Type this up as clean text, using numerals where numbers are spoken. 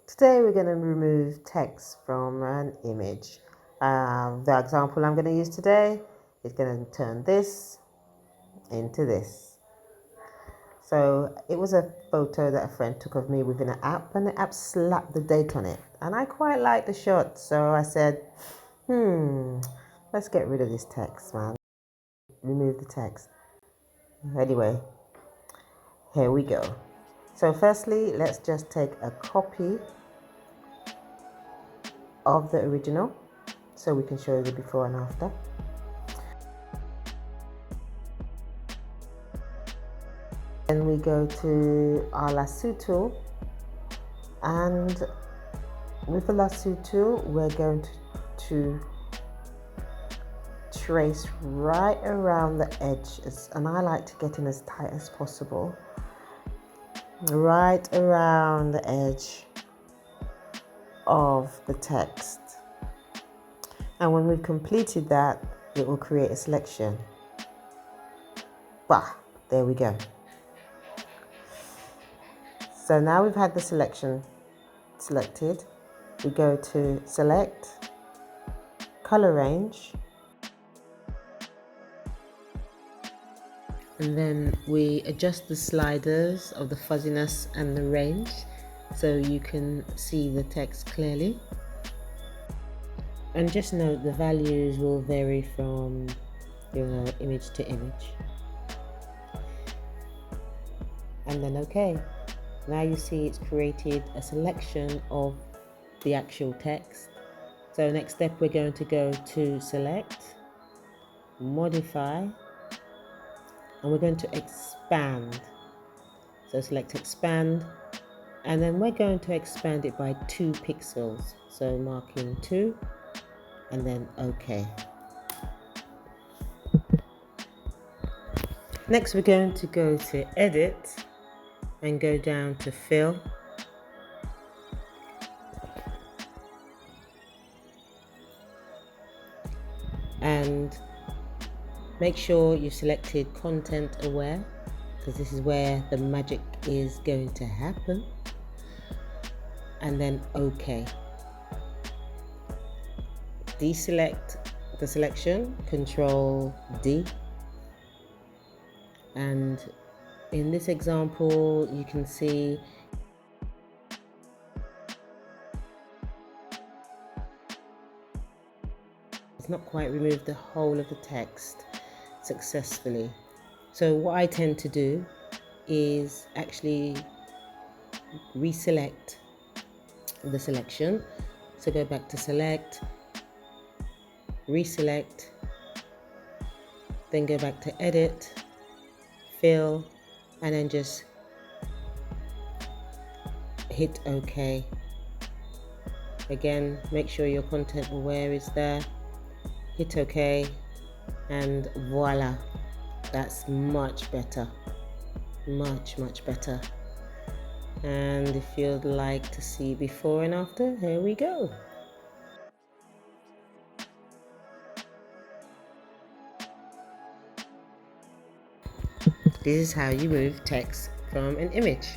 Today we're going to remove text from an image. The example I'm going to use today is going to turn this into this. So it was a photo that a friend took of me within an app, and the app slapped the date on it. And I quite liked the shot, so I said, let's get rid of this text, man. Remove the text. Anyway, here we go. So firstly, let's just take a copy of the original so we can show you the before and after. Then we go to our lasso tool, and with the lasso tool we're going to trace right around the edges, and I like to get in as tight as possible, right around the edge of the text. And when we've completed that, it will create a selection. Bah, there we go. So now we've had the selection selected, we go to select, color range, and then we adjust the sliders of the fuzziness and the range so you can see the text clearly. And just note the values will vary from image to image. And then OK. Now you see it's created a selection of the actual text. So next step, we're going to go to select, modify, and we're going to expand. So select expand, and then we're going to expand it by 2 pixels. So marking 2 and then OK. Next we're going to go to edit and go down to fill, and make sure you've selected content aware, because this is where the magic is going to happen, and then OK. Deselect the selection, Control D, and in this example you can see it's not quite removed the whole of the text successfully. So what I tend to do is actually reselect the selection. So go back to select, reselect, then go back to edit, fill, and then just hit OK. Again, make sure your content aware is there, hit OK, and voila, that's much better, much better. And if you'd like to see before and after, here we go. This is how you move text from an image.